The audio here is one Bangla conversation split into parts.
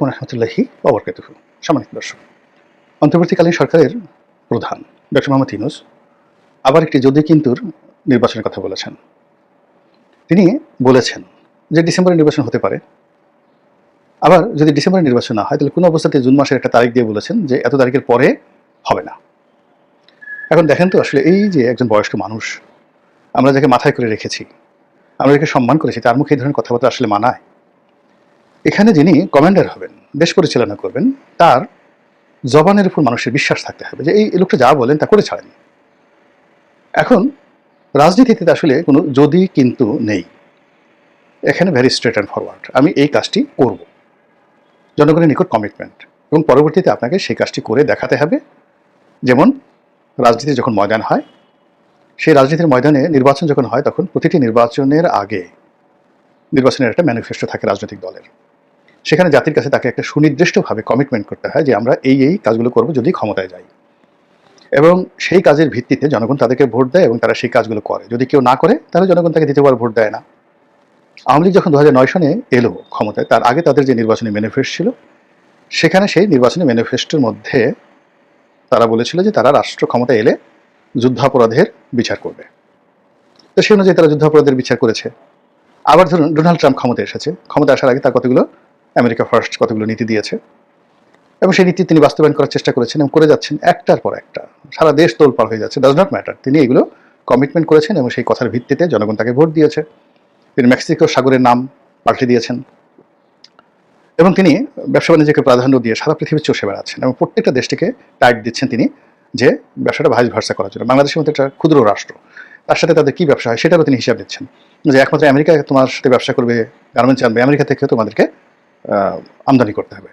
আলাইকুম রহমতুল্লাহি ওবরকাতুহু। সম্মানিত দর্শক, অন্তর্বর্তীকালীন সরকারের প্রধান ডক্টর মোহাম্মদ ইউনূস আবার একটি যদি কিন্তুর নির্বাচনের কথা বলেছেন। তিনি বলেছেন যে ডিসেম্বরে নির্বাচন হতে পারে, আবার যদি ডিসেম্বরে নির্বাচন না হয় তাহলে কোনো অবস্থাতে জুন মাসের একটা তারিখ দিয়ে বলেছেন যে এত তারিখের পরে হবে না। এখন দেখেন তো, আসলে এই যে একজন বয়স্ক মানুষ, আমরা যাকে মাথায় করে রেখেছি, আমরা যাকে সম্মান করেছি, তার মুখে এই ধরনের কথাবার্তা আসলে মানায়? এখানে যিনি কমান্ডার হবেন, দেশ পরিচালনা করবেন, তার জবানের উপর মানুষের বিশ্বাস থাকতে হবে যে এই লোকটা যা বলেন তা করে ছাড়েন। এখন রাজনীতিতে আসলে কোনো যদি কিন্তু নেই, এখানে ভেরি স্ট্রেট অ্যান্ড ফরওয়ার্ড, আমি এই কাজটি করব, জনগণের নিকট কমিটমেন্ট, এবং পরবর্তীতে আপনাকে সেই কাজটি করে দেখাতে হবে। যেমন রাজনীতি যখন ময়দান হয়, সেই রাজনীতির ময়দানে নির্বাচন যখন হয়, তখন প্রতিটি নির্বাচনের আগে নির্বাচনের একটা ম্যানিফেস্টো থাকে রাজনৈতিক দলের। সেখানে জাতির কাছে তাকে একটা সুনির্দিষ্টভাবে কমিটমেন্ট করতে হয় যে আমরা এই কাজগুলো করব যদি ক্ষমতায় যাই, এবং সেই কাজের ভিত্তিতে জনগণ তাদেরকে ভোট দেয় এবং তারা সেই কাজগুলো করে। যদি কেউ না করে তাহলে জনগণ তাকে দ্বিতীয়বার ভোট দেয় না। আওয়ামী লীগ যখন 2009 সনে এলো ক্ষমতায়, তার আগে তাদের যে নির্বাচনী ম্যানিফেস্টো ছিল, সেখানে সেই নির্বাচনী ম্যানিফেস্টোর মধ্যে তারা বলেছিল যে তারা রাষ্ট্র ক্ষমতায় এলে যুদ্ধাপরাধের বিচার করবে। তো সেই অনুযায়ী তারা যুদ্ধাপরাধের বিচার করেছে। আবার ধরুন ডোনাল্ড ট্রাম্প ক্ষমতায় এসেছে, ক্ষমতা আসার আগে তার কতগুলো আমেরিকা ফার্স্ট কতগুলো নীতি দিয়েছে, এবং সেই নীতি তিনি বাস্তবায়ন করার চেষ্টা করেছেন এবং করে যাচ্ছেন একটার পর একটা। সারা দেশ তোলপাড় হয়ে যাচ্ছে, ডাজ নট ম্যাটার, তিনি এগুলো কমিটমেন্ট করেছেন এবং সেই কথার ভিত্তিতে জনগণ তাকে ভোট দিয়েছে। তিনি মেক্সিকো সাগরের নাম পাল্টে দিয়েছেন, এবং তিনি ব্যবসা বাণিজ্যকে প্রাধান্য দিয়ে সারা পৃথিবী চষে বেড়াচ্ছেন এবং প্রত্যেকটা দেশটিকে টাইট দিচ্ছেন তিনি, যে ব্যবসাটা ভাইস ভার্সা করার জন্য। বাংলাদেশের মধ্যে একটা ক্ষুদ্র রাষ্ট্র, তার সাথে তাদের কী ব্যবসা হয় সেটারও তিনি হিসাব দিচ্ছেন, যে একমাত্র আমেরিকা তোমার সাথে ব্যবসা করবে, গার্মেন্টস আনবে, আমেরিকা থেকেও তোমাদেরকে আমদানি করতে হবে।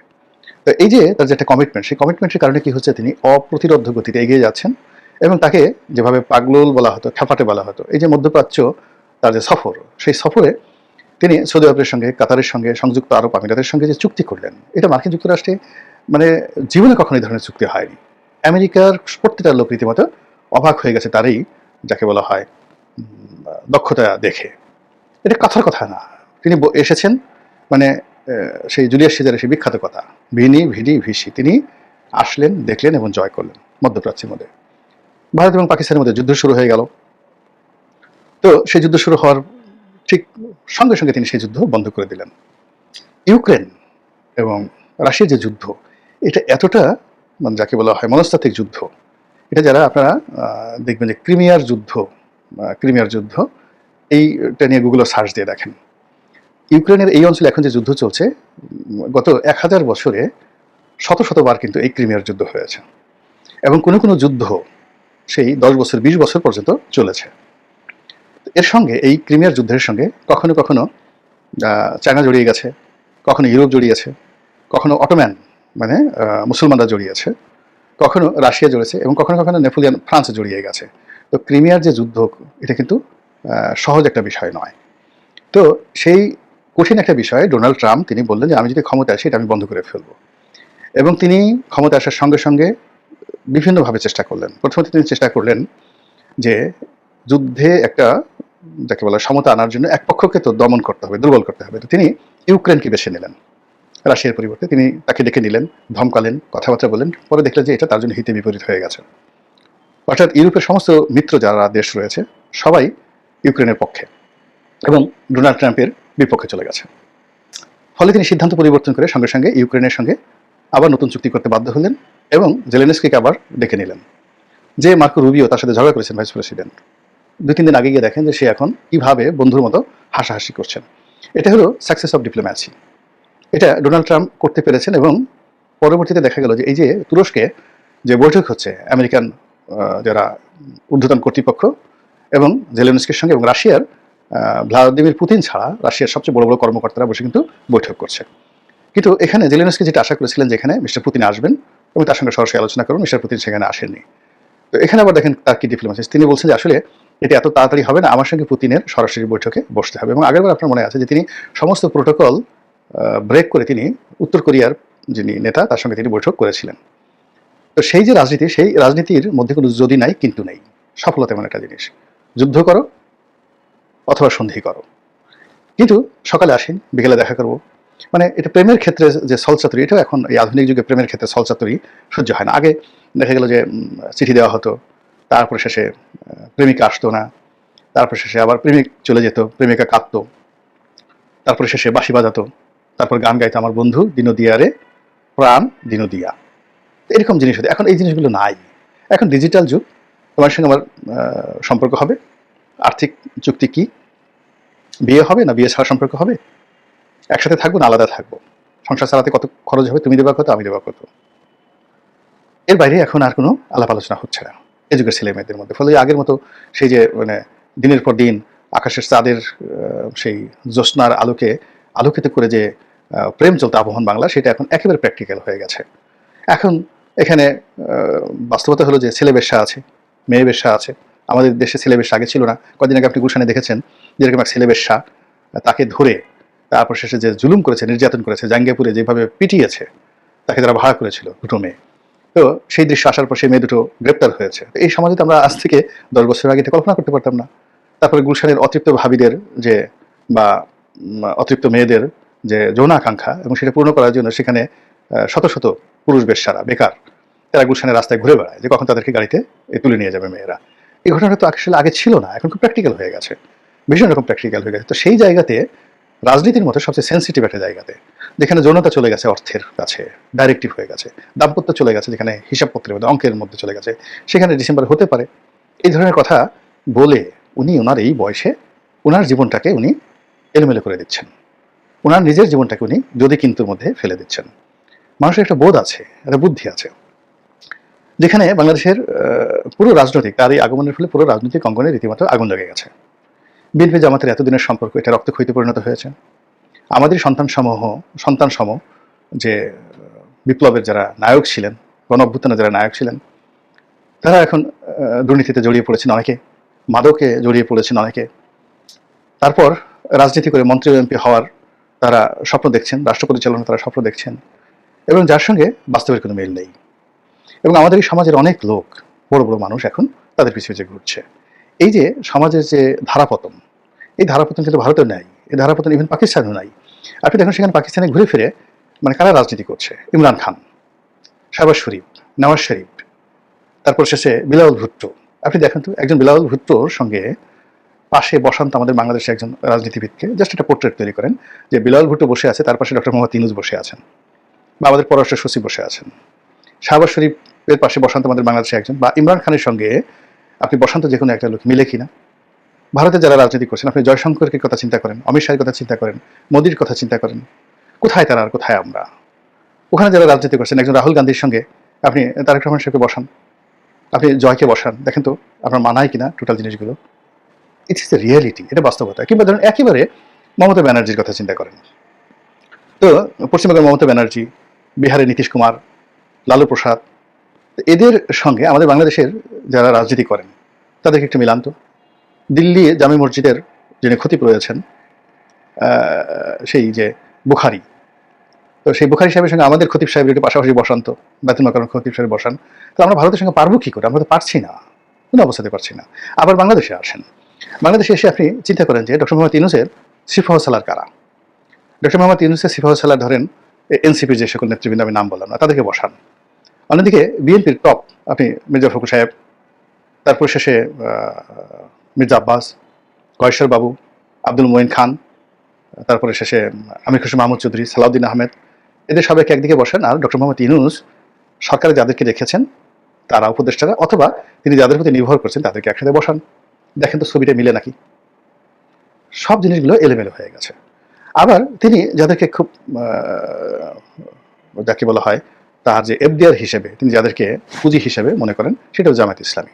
তো এই যে তার যে একটা কমিটমেন্ট, সেই কমিটমেন্টের কারণে কি হচ্ছে, তিনি অপ্রতিরোধ্য গতিতে এগিয়ে যাচ্ছেন, এবং তাকে যেভাবে পাগলুল বলা হতো, খ্যাপাটে বলা হতো। এই যে মধ্যপ্রাচ্য তার যে সফর, সেই সফরে তিনি সৌদি আরবের সঙ্গে, কাতারের সঙ্গে, সংযুক্ত আরব আমিরাতের সঙ্গে যে চুক্তি করলেন, এটা মার্কিন যুক্তরাষ্ট্রে মানে জীবনে কখনো এই ধরনের চুক্তি হয়নি। আমেরিকার প্রত্যেকটা লোক রীতিমতো অবাক হয়ে গেছে তারই যাকে বলা হয় দক্ষতা দেখে। এটা কথার কথা না, তিনি এসেছেন মানে সেই জুলিয়াস সিজারের সেই বিখ্যাত কথা, ভিনি ভিডি ভিসি, তিনি আসলেন, দেখলেন এবং জয় করলেন। মধ্যপ্রাচ্যের মধ্যে ভারত এবং পাকিস্তানের মধ্যে যুদ্ধ শুরু হয়ে গেল। তো সেই যুদ্ধ শুরু হওয়ার ঠিক সঙ্গে সঙ্গে তিনি সেই যুদ্ধ বন্ধ করে দিলেন। ইউক্রেন এবং রাশিয়ার যে যুদ্ধ, এটা এতটা মানে যাকে বলা হয় মনস্তাত্ত্বিক যুদ্ধ, এটা যারা আপনারা দেখবেন যে ক্রিমিয়ার যুদ্ধ এইটা নিয়ে গুগলে সার্চ দিয়ে দেখেন। ইউক্রেনের এই অঞ্চলে এখন যে যুদ্ধ চলছে, গত 1000 বছরে শতবার কিন্তু এই ক্রিমিয়ার যুদ্ধ হয়েছে, এবং কোনো কোনো যুদ্ধ সেই 10 বছর 20 বছর পর্যন্ত চলেছে। এর সঙ্গে এই ক্রিমিয়ার যুদ্ধের সঙ্গে কখনো কখনো চায়না জড়িয়ে গেছে, কখনো ইউরোপ জড়িয়েছে, কখনো অটোম্যান মানে মুসলমানরা জড়িয়েছে, কখনো রাশিয়া জড়িয়েছে, এবং কখনো কখনো নেপোলিয়ান ফ্রান্স জড়িয়ে গেছে। তো ক্রিমিয়ার যে যুদ্ধ, এটা কিন্তু সহজ একটা বিষয় নয়। তো সেই কঠিন একটা বিষয়ে ডোনাল্ড ট্রাম্প তিনি বললেন যে আমি যদি ক্ষমতা আসি এটা আমি বন্ধ করে ফেলবো, এবং তিনি ক্ষমতা আসার সঙ্গে সঙ্গে বিভিন্নভাবে চেষ্টা করলেন। প্রথমত তিনি চেষ্টা করলেন যে যুদ্ধে একটা যাকে বলা সমতা আনার জন্য এক পক্ষকে তো দমন করতে হবে, দুর্বল করতে হবে। তো তিনি ইউক্রেনকে বেছে নিলেন রাশিয়ার পরিবর্তে। তিনি তাকে ডেকে নিলেন, ধমকালেন, কথাবার্তা বললেন, পরে দেখলেন যে এটা তার জন্য হিতে বিপরীত হয়ে গেছে। অর্থাৎ ইউরোপের সমস্ত মিত্র যারা দেশ রয়েছে সবাই ইউক্রেনের পক্ষে এবং ডোনাল্ড ট্রাম্পের বিপক্ষে চলে গেছে। ফলে তিনি সিদ্ধান্ত পরিবর্তন করে সঙ্গে সঙ্গে ইউক্রেনের সঙ্গে আবার নতুন চুক্তি করতে বাধ্য হলেন, এবং জেলেনস্কিকে আবার ডেকে নিলেন। যে মার্কো রুবিও তার সাথে ঝগড়া করেছেন ভাইস প্রেসিডেন্ট, 2-3 দিন আগে গিয়ে দেখেন যে সে এখন কীভাবে বন্ধুর মতো হাসাহাসি করছেন। এটা হলো সাকসেস অফ ডিপ্লোম্যাসি। এটা ডোনাল্ড ট্রাম্প করতে পেরেছেন, এবং পরবর্তীতে দেখা গেল যে এই যে তুরস্কে যে বৈঠক হচ্ছে আমেরিকান যারা ঊর্ধ্বতন কর্তৃপক্ষ এবং জেলেনস্কির সঙ্গে, এবং রাশিয়ার ভ্লাদিমির পুতিন ছাড়া রাশিয়ার সবচেয়ে বড় বড় কর্মকর্তারা বসে কিন্তু বৈঠক করছে। কিন্তু এখানে জেলেনস্কি যেটা আশা করেছিলেন যে এখানে মিস্টার পুতিন আসবেন এবং তার সঙ্গে সরাসরি আলোচনা করবেন, মিস্টার পুতিন সেখানে আসেননি। তো এখানে আবার দেখেন তার কি ডিপ্লোম্যাসি, তিনি বলছেন যে আসলে এটা এত তাড়াতাড়ি হবে না, আমার সঙ্গে পুতিনের সরাসরি বৈঠকে বসতে হবে। এবং আগেরবার আপনার মনে আছে যে তিনি সমস্ত প্রোটোকল ব্রেক করে তিনি উত্তর কোরিয়ার যিনি নেতা তার সঙ্গে তিনি বৈঠক করেছিলেন। তো সেই যে রাজনীতি, সেই রাজনীতির মধ্যে কোনো যদি নাই কিন্তু নেই। সফলতা এমন একটা জিনিস, যুদ্ধ করো অথবা সন্ধি করো, কিন্তু সকালে আসেন, বিকেলে দেখা করবো, মানে এটা প্রেমের ক্ষেত্রে যে ছলচাতুরি, এটাও এখন এই আধুনিক যুগে প্রেমের ক্ষেত্রে ছলচাতুরি সহ্য হয় না। আগে দেখা গেল যে চিঠি দেওয়া হতো, তারপরে শেষে প্রেমিকা আসতো না, তারপর শেষে আবার প্রেমিক চলে যেত, প্রেমিকা কাঁদতো, তারপরে শেষে বাঁশি বাজাতো, তারপর গান গাইতো, আমার বন্ধু দিনদিয়া রে প্রাণ দিনদিয়া। এরকম জিনিস হতো। এখন এই জিনিসগুলো নাই। এখন ডিজিটাল যুগ। তোমার সঙ্গে আমার সম্পর্ক হবে, আর্থিক চুক্তি কি, বিয়ে হবে না বিয়ে ছাড়া সম্পর্ক হবে, একসাথে থাকবো না আলাদা থাকবো, সংসার চালাতে কত খরচ হবে, তুমি দেবা কত আমি দেবা কত, এর বাইরে এখন আর কোনো আলাপ আলোচনা হচ্ছে না এই যুগের ছেলে মেয়েদের মধ্যে। ফলে আগের মতো সেই যে মানে দিনের পর দিন আকাশের চাঁদের সেই জ্যোৎস্নার আলোকে আলোকিত করে যে প্রেম চলতে আবহমান বাংলা, সেটা এখন একেবারে প্র্যাকটিক্যাল হয়ে গেছে। এখন এখানে বাস্তবতা হলো যে ছেলে বেশ্যা আছে, মেয়ে বেশ্যা আছে। আমাদের দেশে ছেলে বেশ্যা আগে ছিল না। কদিন আগে আপনি গুলশানে দেখেছেন যেরকম এক ছেলে বেশ্যা, তাকে ধরে তারপর শেষে যে জুলুম করেছে, নির্যাতন করেছে, জাঙ্গিয়াপুরে যেভাবে পিটিয়েছে তাকে যারা ভাড়া করেছিল, দুটো মেয়ে। তো সেই দৃশ্য আসার পর সেই মেয়ে দুটো গ্রেপ্তার হয়েছে। তো এই সমাজে তো আমরা আজ থেকে 10 বছর আগে এটা কল্পনা করতে পারতাম না। তারপরে গুলশানের অতৃপ্ত ভাবীদের যে বা অতৃপ্ত মেয়েদের যে যৌনাকাঙ্ক্ষা, এবং সেটা পূর্ণ করার জন্য সেখানে শত শত পুরুষ বেশ্যারা বেকার তারা গুলশানের রাস্তায় ঘুরে বেড়ায় যে কখন তাদেরকে গাড়িতে তুলে নিয়ে যাবে মেয়েরা। এই ঘটনাটা তো আসলে আগে ছিল না, এখন খুব প্র্যাকটিক্যাল হয়ে গেছে, ভীষণ রকম প্র্যাকটিক্যাল হয়ে গেছে। তো সেই জায়গাতে রাজনীতির মতো সবচেয়ে সেন্সিটিভ একটা জায়গাতে, যেখানে যৌনতা চলে গেছে অর্থের কাছে, ডাইরেক্টিভ হয়ে গেছে, দাম্পত্য চলে গেছে যেখানে হিসাবপত্রের মধ্যে অঙ্কের মধ্যে চলে গেছে, সেখানে ডিসেম্বর হতে পারে এই ধরনের কথা বলে উনি ওনার এই বয়সে ওনার জীবনটাকে উনি এলোমেলো করে দিচ্ছেন, ওনার নিজের জীবনটাকে উনি যদি কিন্তুর মধ্যে ফেলে দিচ্ছেন। মানুষের একটা বোধ আছে, একটা বুদ্ধি আছে, যেখানে বাংলাদেশের পুরো রাজনৈতিক তার এই আগমনের ফলে পুরো রাজনৈতিক অঙ্গনে রীতিমতো আগুন লেগে গেছে। বিএনপি জামাতের এতদিনের সম্পর্ক এটা রক্তক্ষয়ীতে পরিণত হয়েছে। আমাদের সন্তান সম যে বিপ্লবের যারা নায়ক ছিলেন, গণ অভ্যুত্থানে যারা নায়ক ছিলেন, তারা এখন দুর্নীতিতে জড়িয়ে পড়েছেন অনেকে, মাদকে জড়িয়ে পড়েছেন অনেকে, তারপর রাজনীতি করে মন্ত্রী এমপি হওয়ার তারা স্বপ্ন দেখছেন, রাষ্ট্র পরিচালনা তারা স্বপ্ন দেখছেন, এবং যার সঙ্গে বাস্তবের কোনো মিল নেই। এবং আমাদের এই সমাজের অনেক লোক, বড় বড় মানুষ এখন তাদের পিছু পিছু ঘুরছে। এই যে সমাজের যে ধারাপতন, এই ধারাপতন কিন্তু ভারতেও নাই, এই ধারাপতন ইভেন পাকিস্তানেও নাই। আপনি দেখুন সেখানে পাকিস্তানে ঘুরে ফিরে মানে কারা রাজনীতি করছে, ইমরান খান, শাহবাজ শরীফ, নওয়াজ শরীফ, তারপর শেষে বিলাউল ভুট্টো। আপনি দেখেন তো একজন বিলাউল ভুট্টোর সঙ্গে পাশে বসান্ত আমাদের বাংলাদেশে একজন রাজনীতিবিদকে জাস্ট একটা পোর্ট্রেট তৈরি করেন যে বিলাউল ভুট্টো বসে আছে, তার পাশে ডক্টর মোহাম্মদ ইউনূস বসে আছেন, বা আমাদের পররাষ্ট্র সচিব বসে আছেন। শাহবাজ শরীফের পাশে বসান্ত আমাদের বাংলাদেশে একজন, বা ইমরান খানের সঙ্গে আপনি বসান্ত যে কোনো একটা লোক মিলে কিনা? ভারতে যারা রাজনীতি করছেন, আপনি জয়শঙ্করের কথা চিন্তা করেন, অমিত শাহের কথা চিন্তা করেন, মোদির কথা চিন্তা করেন, কোথায় তারা আর কোথায় আমরা? ওখানে যারা রাজনীতি করছেন, একজন রাহুল গান্ধীর সঙ্গে আপনি তারেক রহমান সাহেবকে বসান, আপনি জয়কে বসান, দেখেন তো আপনার মানায় কিনা টোটাল জিনিসগুলো। ইটস ইস এ রিয়েলিটি, এটা বাস্তবতা। কিংবা ধরুন একেবারে মমতা ব্যানার্জির কথা চিন্তা করেন, তো পশ্চিমবঙ্গের মমতা ব্যানার্জি, বিহারের নীতিশ কুমার, লালু প্রসাদ, এদের সঙ্গে আমাদের বাংলাদেশের যারা রাজনীতি করেন তাদেরকে একটু মিলান তো। দিল্লি জামে মসজিদের যিনি খতিব রয়েছেন, সেই যে বুখারি, তো সেই বুখারি সাহেবের সঙ্গে আমাদের খতিব সাহেবের একটু পাশাপাশি বসান তো, বেতন কারণ খতিব সাহেব বসান, তো আমরা ভারতের সঙ্গে পারবো কি করে? আমরা তো পারছি না, কোনো অবস্থাতে পারছি না। আবার বাংলাদেশে আসেন, বাংলাদেশে এসে আপনি চিন্তা করেন যে ডক্টর মোহাম্মদ ইউনূসের সিফাহ সালার কারা? ডক্টর মোহাম্মদ ইউনূসের সিফাহ সালার ধরেন এনসিপির যে সকল নেতৃবৃন্দ, আমি নাম বললাম না, তাদেরকে বসান। অন্যদিকে বিএনপির টপ আপনি মির্জা ফখরুল সাহেব, তারপর শেষে মির্জা আব্বাস, কয়েশ্বর বাবু, আব্দুল মোইন খান, তারপরে শেষে আমির খুশি মাহমুদ চৌধুরী, সালাউদ্দিন আহমেদ, এদের সবাইকে একদিকে বসেন, আর ডক্টর মোহাম্মদ ইউনূস সরকারে যাদেরকে রেখেছেন তারা উপদেষ্টারা, অথবা তিনি যাদের প্রতি নির্ভর করছেন তাদেরকে একসাথে বসান। দেখেন তো ছবিটা মিলে নাকি? সব জিনিসগুলো এলোমেলো হয়ে গেছে। আবার তিনি যাদেরকে খুব যাকে বলা হয় তার যে এফডিআর হিসেবে তিনি যাদেরকে পুঁজি হিসেবে মনে করেন, সেটাও জামায়াত ইসলামী।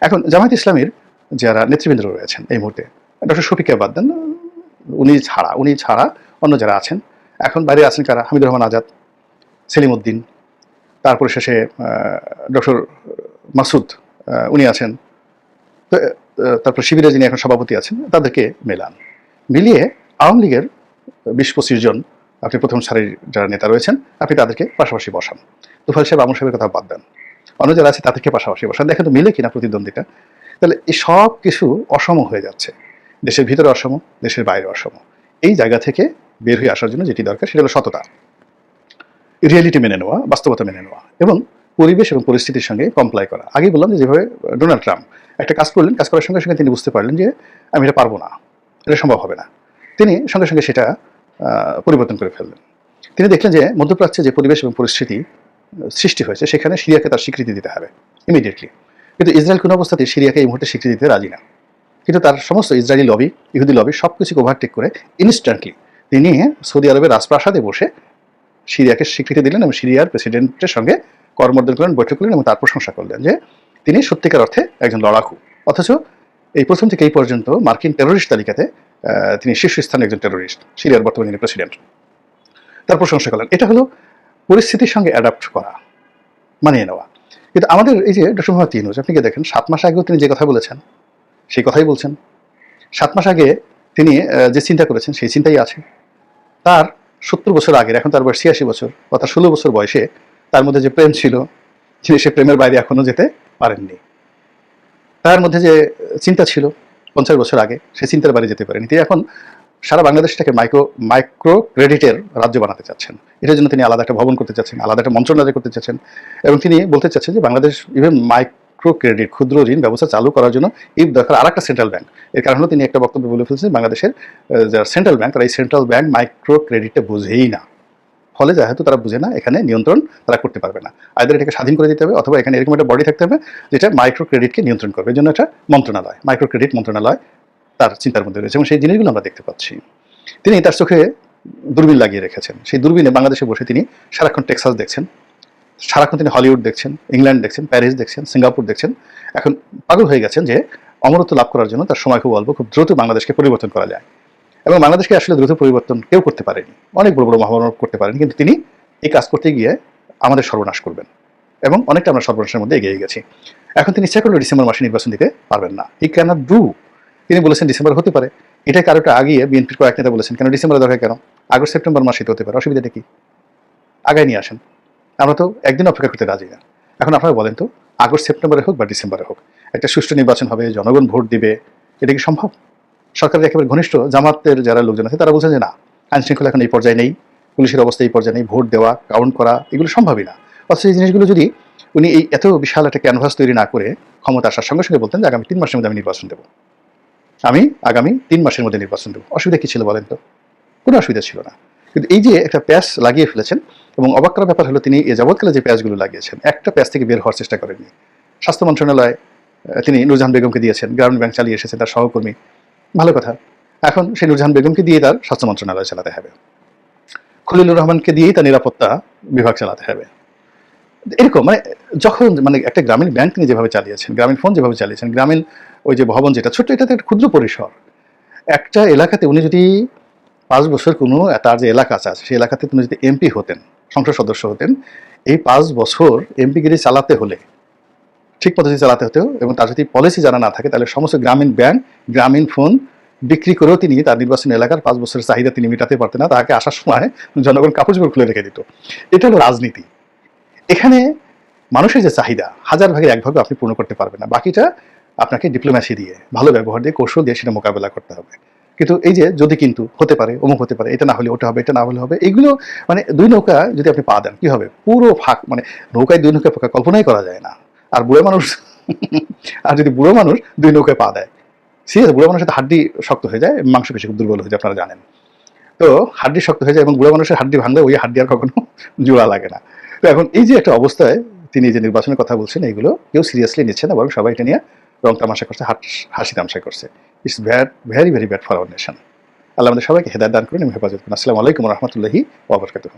এখন জামায়াত ইসলামীর যারা নেতৃবৃন্দ রয়েছেন এই মুহূর্তে, ডক্টর শফিককে বাদ দেন, উনি ছাড়া অন্য যারা আছেন, এখন বাইরে আছেন কারা? হামিদুর রহমান আজাদ, সেলিম উদ্দিন, তারপরে শেষে ডক্টর মাসুদ, উনি আছেন, তো তারপর শিবিরে যিনি এখন সভাপতি আছেন, তাদেরকে মেলান। মিলিয়ে আওয়ামী লীগের 20-25 জন আপনি প্রথম সারির যারা নেতা রয়েছেন আপনি তাদেরকে পাশাপাশি বসান। তুফাইল সাহেব, আমর সাহেবের কথা বাদ দেন, অন্য যারা আছে তাদেরকে পাশাপাশি বসান, দেখেন তো মিলে কিনা প্রতিদ্বন্দ্বিতা। তাহলে এই সব কিছু অসম হয়ে যাচ্ছে, দেশের ভিতরে অসম, দেশের বাইরে অসম। এই জায়গা থেকে বের হয়ে আসার জন্য যেটি দরকার সেটা হলো সততা, রিয়েলিটি মেনে নেওয়া, বাস্তবতা মেনে নেওয়া এবং পরিবেশ এবং পরিস্থিতির সঙ্গে কমপ্লাই করা। আগেই বললাম যে যেভাবে ডোনাল্ড ট্রাম্প একটা কাজ করলেন, কাজ করার সঙ্গে সঙ্গে তিনি বুঝতে পারলেন যে আমি এটা পারবো না, এটা সম্ভব হবে না। তিনি সঙ্গে সঙ্গে সেটা পরিবর্তন করে ফেললেন। তিনি দেখলেন যে মধ্যপ্রাচ্যে যে পরিবেশ এবং পরিস্থিতি সৃষ্টি হয়েছে সেখানে সিরিয়াকে তার স্বীকৃতি দিতে হবে ইমিডিয়েটলি। কিন্তু ইসরায়েল কোনো অবস্থাতেই সিরিয়াকে এই মুহূর্তে স্বীকৃতি দিতে রাজি না। কিন্তু তার সমস্ত ইসরায়েলি লবি, ইহুদি লবি সব কিছুকে ওভারটেক করে ইনস্ট্যান্টলি তিনি সৌদি আরবের রাজপ্রাসাদে বসে সিরিয়াকে স্বীকৃতি দিলেন এবং সিরিয়ার প্রেসিডেন্টের সঙ্গে করমর্দন করলেন, বৈঠক করলেন এবং তার প্রশংসা করলেন যে তিনি সত্যিকার অর্থে একজন লড়াকু। অথচ এই প্রথম থেকে এই পর্যন্ত মার্কিন টেরোরিস্ট তালিকাতে তিনি শীর্ষস্থানে একজন টেরোরিস্ট, সিরিয়ার বর্তমানে যিনি প্রেসিডেন্ট, তার প্রশংসা করলেন। এটা হলো পরিস্থিতির সঙ্গে অ্যাডাপ্ট করা, মানিয়ে নেওয়া। কিন্তু আমাদের এই যে ডক্টর মোহাম্মদ ইউনূস, আপনি কি দেখেন 7 মাস আগেও তিনি যে কথা বলেছেন সেই কথাই বলছেন। 7 মাস আগে তিনি যে চিন্তা করেছেন সেই চিন্তাই আছে। তার 70 বছর আগের, এখন তার বয়স 86 বছর, অর্থাৎ 16 বছর বয়সে তার মধ্যে যে প্রেম ছিল তিনি সে প্রেমের বাইরে এখনো যেতে পারেননি। তার মধ্যে যে চিন্তা ছিল 50 বছর আগে, সে চিন্তার বাইরে যেতে পারেনি। তিনি এখন সারা বাংলাদেশটাকে মাইক্রো ক্রেডিটের রাজ্য বানাতে চাচ্ছেন। এটার জন্য তিনি আলাদা একটা ভবন করতে চাচ্ছেন, আলাদা একটা মন্ত্রণালয় করতে চাচ্ছেন এবং তিনি বলতে চাচ্ছেন যে বাংলাদেশ ইভেন মাইক্রো ক্রেডিট, ক্ষুদ্র ঋণ ব্যবস্থা চালু করার জন্য এই দরকার আর একটা সেন্ট্রাল ব্যাংক। এর কারণ হলো তিনি একটা বক্তব্য বলে ফেলছেন বাংলাদেশের যারা সেন্ট্রাল ব্যাংক, তারা এই সেন্ট্রাল ব্যাংক মাইক্রো ক্রেডিটটা বুঝেই না। ফলে যেহেতু তারা বুঝে না, এখানে নিয়ন্ত্রণ তারা করতে পারবে না। আইদার এটাকে স্বাধীন করে দিতে হবে অথবা এখানে এরকম একটা বডি থাকতে হবে যেটা মাইক্রো ক্রেডিটকে নিয়ন্ত্রণ করবে। এই জন্য একটা মন্ত্রণালয়, মাইক্রো ক্রেডিট মন্ত্রণালয় তার চিন্তার মধ্যে রয়েছে এবং সেই জিনিসগুলো আমরা দেখতে পাচ্ছি। তিনি তার চোখে দূরবীন লাগিয়ে রেখেছেন। সেই দূরবীনে বাংলাদেশে বসে তিনি সারাক্ষণ টেক্সাস দেখছেন, সারাক্ষণ তিনি হলিউড দেখছেন, ইংল্যান্ড দেখছেন, প্যারিস দেখছেন, সিঙ্গাপুর দেখছেন। এখন পাগল হয়ে গেছেন যে অমরত্ব লাভ করার জন্য তার সময় খুব অল্প, খুব দ্রুত বাংলাদেশকে পরিবর্তন করা যায়। এবং বাংলাদেশকে আসলে দ্রুত পরিবর্তন কেউ করতে পারেনি, অনেক বড় বড় মহামানব করতে পারেন, কিন্তু তিনি এই কাজ করতে গিয়ে আমাদের সর্বনাশ করবেন এবং অনেকটা আমরা সর্বনাশের মধ্যে এগিয়ে গেছি। এখন তিনি সেকেন্ড ডিসেম্বর মাসে নির্বাচন দিতে পারবেন না, হি ক্যানট ডু। তিনি বলেছেন ডিসেম্বর হতে পারে, এটা কারোটা আগিয়ে বিএনপির কয়েক নেতা বলেছেন কেন ডিসেম্বরে দরকার, কেন আগস্ট সেপ্টেম্বর মাসে হতে পারে, অসুবিধাটা কি, আগায় নিয়ে আসেন। আমরা তো একদিন অপেক্ষা করতে রাজি না। এখন আপনারা বলেন তো, আগস্ট সেপ্টেম্বরে হোক বা ডিসেম্বরে হোক একটা সুষ্ঠু নির্বাচন হবে, জনগণ ভোট দিবে, এটা কি সম্ভব? সরকারের একেবারে ঘনিষ্ঠ জামাতের যারা লোকজন আছে তারা বলছেন যে না, আইন শৃঙ্খলা এখন এই পর্যায়ে নেই, পুলিশের অবস্থা এই পর্যায়ে নেই, ভোট দেওয়া, কাউন্ট করা এগুলো সম্ভবই না। অথচ এই জিনিসগুলো যদি উনি এই এত বিশাল একটা ক্যানভাস তৈরি না করে ক্ষমতা আসার সঙ্গে সঙ্গে বলতেন যে আগামী 3 মাসের মধ্যে আমি নির্বাচন দেবো, আমি আগামী 3 মাসের মধ্যে নির্বাচন দেবো, অসুবিধা কি ছিল বলেন তো? কোনো অসুবিধা ছিল না। কিন্তু এই যে একটা প্যাচ লাগিয়ে ফেলেছেন, এবং অবাক করার ব্যাপার হলো তিনি এ যাবৎকালে যে প্যাচগুলো লাগিয়েছেন একটা প্যাচ থেকে বের হওয়ার চেষ্টা করেননি। স্বাস্থ্য মন্ত্রণালয় তিনি নূরজাহান বেগমকে দিয়েছেন, গ্রামীণ ব্যাংক চালিয়ে এসেছেন তার সহকর্মী, ভালো কথা। এখন সেই নূরজাহান বেগমকে দিয়ে তার স্বাস্থ্য মন্ত্রণালয় চালাতে হবে, খলিলুর রহমানকে দিয়েই তার নিরাপত্তা বিভাগ চালাতে হবে। এরকম যখন একটা গ্রামীণ ব্যাংক তিনি যেভাবে চালিয়েছেন, গ্রামীণ ফোন যেভাবে চালিয়েছেন, গ্রামীণ ওই যে ভবন যেটা ছোট্ট, এটাতে একটা ক্ষুদ্র পরিসর, একটা এলাকাতে উনি যদি 5 বছর কোনো তার যে এলাকা আছে সেই এলাকাতে তিনি যদি এমপি হতেন, সংসদ সদস্য হতেন, এই 5 বছর এমপিগিরি চালাতে হলে ঠিক পদ্ধতি চালাতে হতো এবং তার যদি পলিসি জানা না থাকে তাহলে সমস্ত গ্রামীণ ব্যাংক, গ্রামীণ ফোন বিক্রি করেও তিনি তার নির্বাচনী এলাকার 5 বছরের চাহিদা তিনি মেটাতে পারতেন না। তাকে আসার সময় জনগণ কাপড় চোপড় খুলে রেখে দিত। এটা হলো রাজনীতি। এখানে মানুষের যে চাহিদা 1000 ভাগের 1 ভাগও আপনি পূর্ণ করতে পারবেন না, বাকিটা আপনাকে ডিপ্লোম্যাসি দিয়ে, ভালো ব্যবহার দিয়ে, কৌশল দিয়ে সেটা মোকাবেলা করতে হবে। কিন্তু এই যে যদি কিন্তু হতে পারে, অমুক হতে পারে, এটা না হলে ওটা হবে, এটা না হলে হবে, এইগুলো দুই নৌকা যদি আপনি পা দেন কি হবে, পুরো ফাঁক, নৌকায় 2 নৌকা ফাঁকা কল্পনাই করা যায় না। আর বুড়ো মানুষ আর যদি বুড়ো মানুষ 2 নৌকায় পা দেয়, সিরিয়াস, বুড়ো মানুষের হাড্ডি শক্ত হয়ে যায়, মাংসপেশি খুব দুর্বল হয়ে যায়, আপনারা জানেন তো। হাড্ডি শক্ত হয়ে যায় এবং বুড়ো মানুষের হাড্ডি ভাঙলে ওই হাড্ডি আর কখনো জোড়া লাগে না। তো এখন এই যে একটা অবস্থায় তিনি যে নির্বাচনের কথা বলছেন, এইগুলো কেউ সিরিয়াসলি নিচ্ছে না, বরং সবাই এটা নিয়ে রং তামাশা করছে, হাসি তামাশা করছে। It's bad, very very bad for our nation. আল্লাহ আমাদের সবাইকে হেদায়েত দান করুন এবং হেফাজত করুন। আসসালামু আলাইকুম ওয়া রাহমাতুল্লাহি ওয়া বারাকাতুহু।